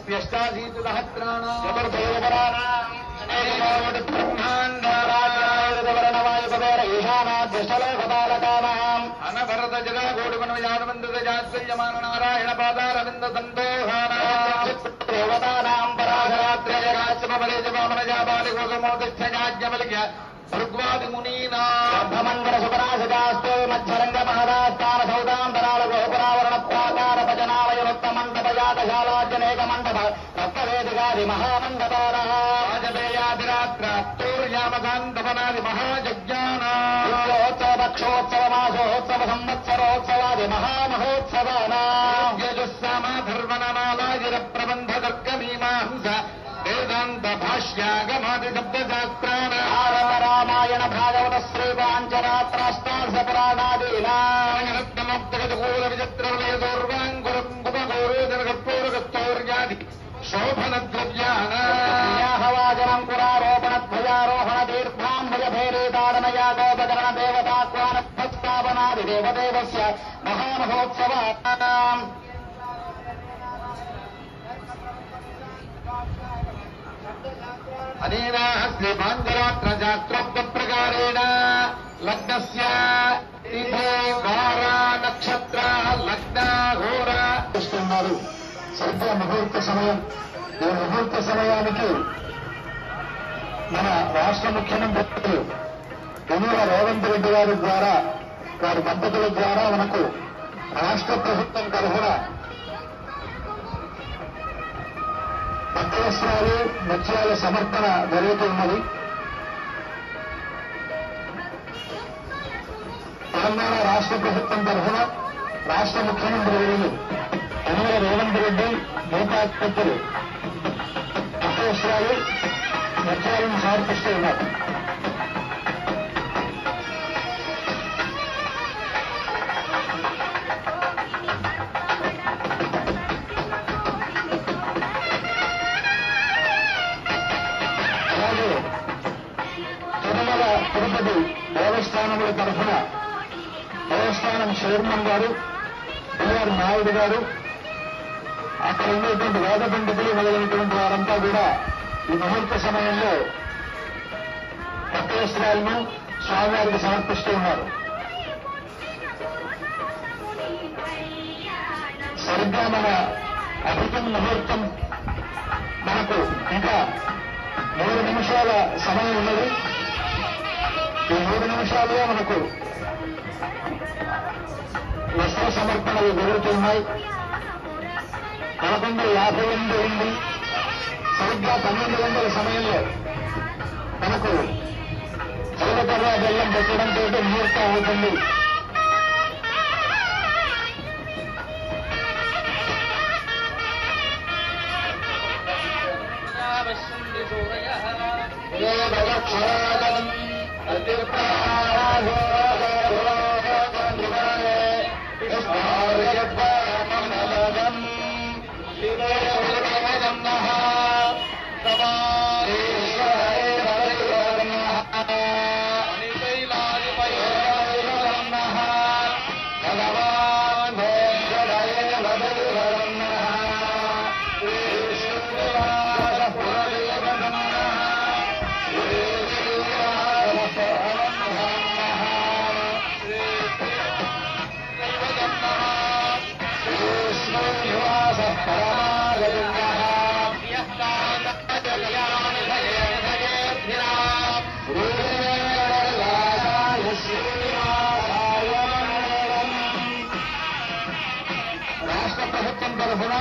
व्यष्टाशीतुलहत्राणाम् चतुर्भैरवराणाम् ब्रह्माण्डाराजवर्णवायुपदेर ईशानाद्यशलोकपालकानाम् अनभरत जगोडुमनयानवन्दजात्सल्यमान नारायण पादारविन्द सन्दोहानाम् देवतानाम् पराधरात्रयराश्रमबले जपामनजाबालिगोसमोतिष्ठजाज्ञवल्क्य भृग्वादिमुनीनाम् ब्रह्ममण्डल सुपराशजास्ते मच्छरङ्ग महारास्तान सौदान्तराल गोपुरावरण प्राकार भजनालयोत्तमण्डपजातशालाजनेक मण्डप रक्तवेदिकादि महामण्डपानः राजपेयादिरात्रात्तोर्यामकान्तपनादि महायज्ञानाोत्सव पक्षोत्सव मासोत्सव संवत्सरोत्सवादि महामहोत्सवानाम् यजुस्सामाधर्वनमालागिर प्रबन्धतर्कमीमांस वेदान्त भाष्यागमादि शब्दशास्त्राणाम् रामायण भागवत श्रीपाञ्चरात्राष्टादशपुराणादीनारत्नमुक्तगजगोल विचित्रवलयदौर्वाङ्कुरम्बुभगौरोदरकर्पूरकस्तौर्यादि शोभनद्रव्यानाहवाजनम् पुरारोपणध्वजारोहण तीर्थाम्बुजभैरीताडनया गोपकरण देवताक्वानस्थापनादि देवदेवस्य महामहोत्सवानाम् अनेन श्रीपाञ्चरात्रशास्त्रोक्तप्रकारेण लग्नस्य तिथि वार नक्षत्र लग्न घोर ఇస్తున్నారు. సరిగ్గా ముహూర్త సమయం. ఈ ముహూర్త సమయానికి మన రాష్ట్ర ముఖ్యమంత్రి యనమల రేవంత్ రెడ్డి గారి ద్వారా వారి దంపతుల ద్వారా మనకు రాష్ట్ర ప్రభుత్వం తరఫున పట్టువస్త్రాలు ముత్యాల సమర్పణ జరుగుతున్నది. తెలంగాణ రాష్ట్ర ప్రభుత్వం తరఫున రాష్ట్ర ముఖ్యమంత్రి వర్యులు యనమల రేవంత్ రెడ్డి లోకాధిపతులు పట్టువస్త్రాలు ముత్యాలను సమర్పిస్తూ ఉన్నారు. తిరుపతి దేవస్థానముల తరఫున దేవస్థానం చైర్మన్ గారు బిఆర్ నాయుడు గారు అక్కడ ఉండేటువంటి వేద పండితులు మొదలైనటువంటి వారంతా కూడా ఈ ముహూర్త సమయంలో పట్టు వస్త్రాలను స్వామివారికి సమర్పిస్తూ ఉన్నారు. సరిగ్గా మన అభివృద్ధి ముహూర్తం మనకు ఇంకా 3 నిమిషాల సమయం ఉన్నది. ఈ 3 నిమిషాలుగా మనకు వస్త్ర సమర్పణలు జరుగుతున్నాయి. 11:58 ఉంది. సరిగ్గా 12 గంటల సమయంలో మనకు జీలకర్ర బెల్లం పెట్టడంతో ముహూర్తం అవుతుంది. రాష్ట్ర ప్రభుత్వం తరఫున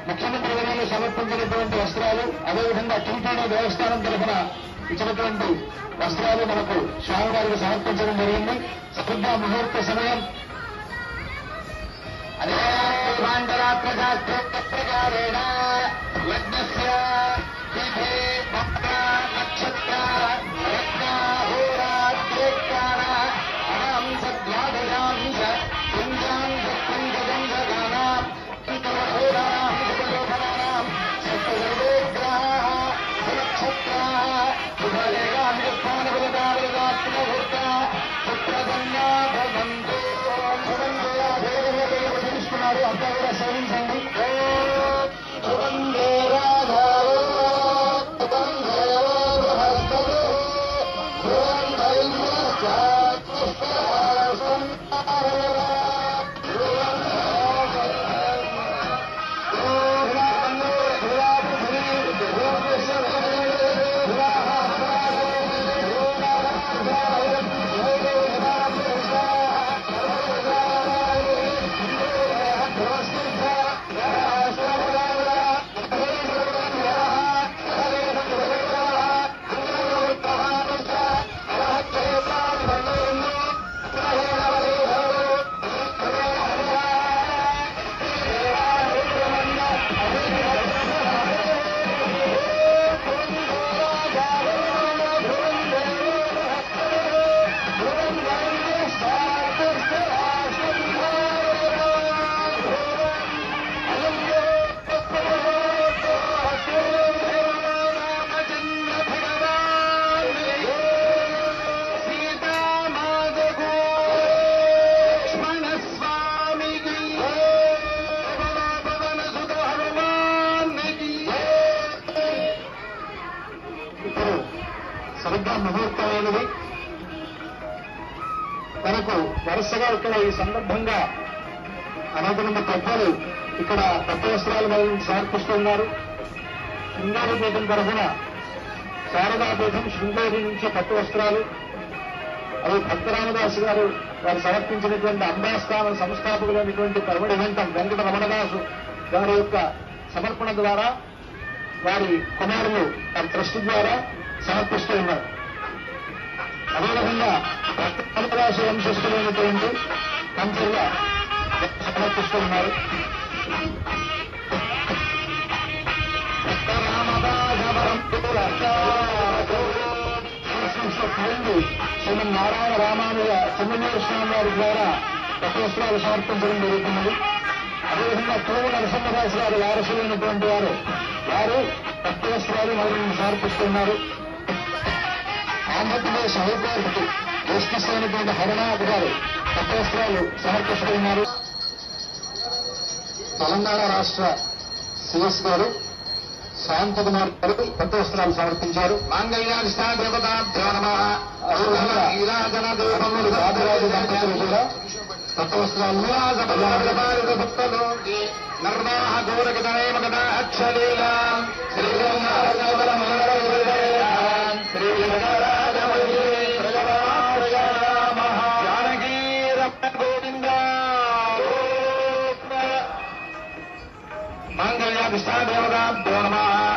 ముఖ్యమంత్రి వర్యులు సమర్పించినటువంటి వస్త్రాలు, అదేవిధంగా టీటీడీ దేవస్థానం తరఫున ఇచ్చినటువంటి వస్త్రాలు మనకు స్వామివారికి సమర్పించడం జరిగింది. సరిగ్గా ముహూర్త సమయం అదే ప్రకారేణ లగ్నస్య తిథి భక్త నక్షత్ర రత్న హోరాత్రేకాన అనాంశ ద్వాదశాంశ పుంజాంశ పంచగంధగానాం అంతరహోరాం శుభలోభనానాం సప్తసర్వేగ్రహాః సునక్షత్రాः శుభలేఖాంశ స్థానబలదావృతాత్మభూత పుత్రకన్యా భవంతు. చూడండి ఆ దేవుడు అంతా కూడా సేవించండి. సరిగ్గా ముహూర్తమైనది. మనకు వరుసగా ఇక్కడ ఈ సందర్భంగా అనేక మంది పెద్దలు ఇక్కడ పట్టు వస్త్రాలు మనల్ని సమర్పిస్తున్నారు. శృంగేరి పీఠం తరఫున శారదాపీఠం శృంగేరి నుంచి పట్టు వస్త్రాలు, అవి భక్తరామదాసు గారు వారు సమర్పించినటువంటి అంబాస్థానం సంస్థాపకులైనటువంటి పరమడి వెంకట వెంకట రమణదాసు గారి యొక్క సమర్పణ ద్వారా వారి కుమారులు వారి ట్రస్ట్ ద్వారా సమర్పిస్తూ ఉన్నారు. అదేవిధంగా భక్తరామదాసు వంశస్థులైనటువంటి కంచెగా సమర్పిస్తూ ఉన్నారు. శ్రీమన్ నారాయణ రామానుజ చెన్నమూరు స్వామి వారి ద్వారా పట్టువస్త్రాలు సమర్పించడం జరుగుతున్నది. అదేవిధంగా పూర్వ నరసింహదాస్ గారి వారసులైనటువంటి వారు పట్టువస్త్రాలు మొదలు సమర్పిస్తున్నారు. ఆంధ్రప్రదేశ్ హైకోర్టుకు జస్టిస్ అయినటువంటి హరినాథ్ గారు పట్టువస్త్రాలు సమర్పిస్తున్నారు. తెలంగాణ రాష్ట్ర సిఎస్ గారు శాంతకుమార్ గారు పట్టు వస్త్రాలు సమర్పించారు. రాజరాజు దంపతులు కూడా పట్టు వస్త్రాలు మాంగళ్యాభిష్టాదేవతాభ్యో నమః.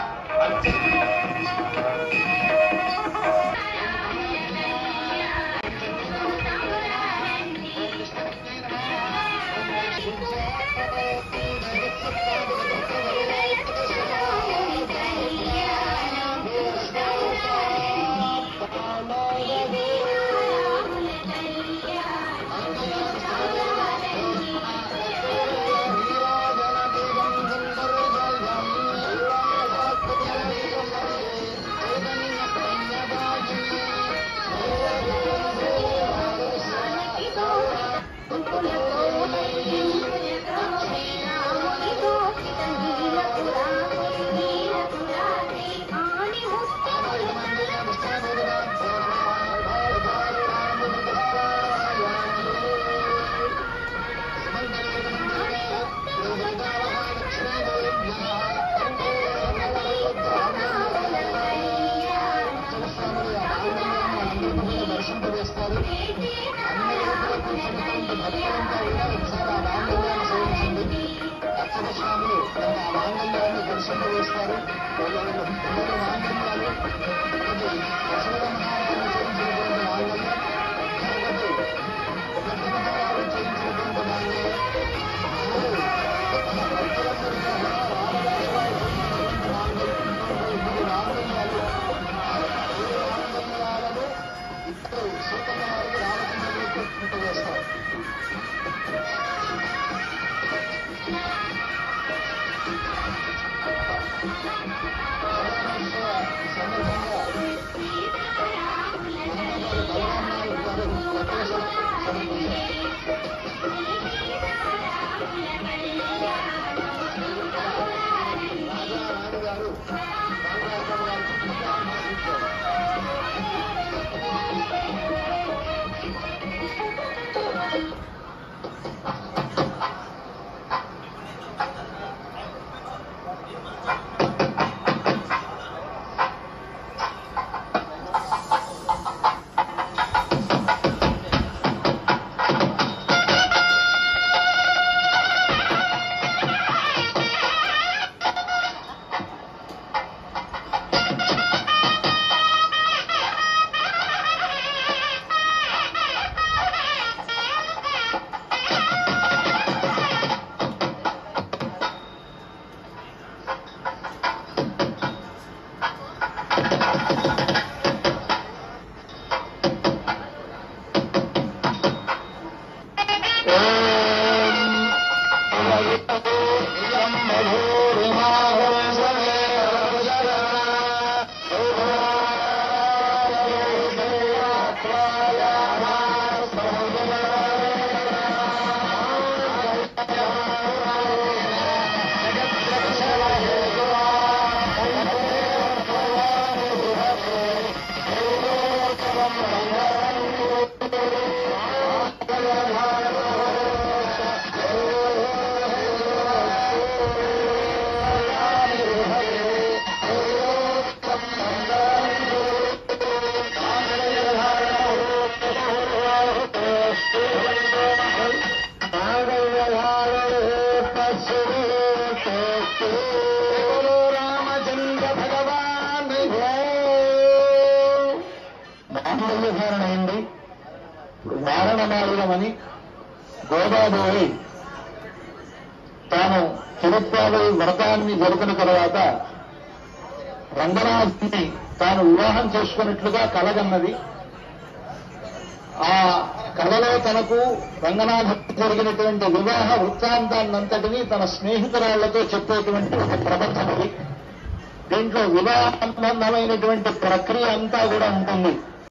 రామచంద్ర భగవాన్ మామూలుధారణ అయింది. వారణమాలిగమని గోదాదేవి తాను తిరుప్పావళి వ్రతాన్ని జరిపిన తర్వాత రంగనాథుని తాను వివాహం చేసుకున్నట్లుగా కలగన్నది. ఆ కళలో తనకు రంగనాథుడికి జరిగినటువంటి వివాహ వృత్తాంతాన్నంతటినీ తన స్నేహితురాళ్లతో చెప్పేటువంటి ఒక ప్రపంచం ఇది. దీంట్లో వివాహ సంబంధమైనటువంటి ప్రక్రియ అంతా కూడా ఉంటుంది.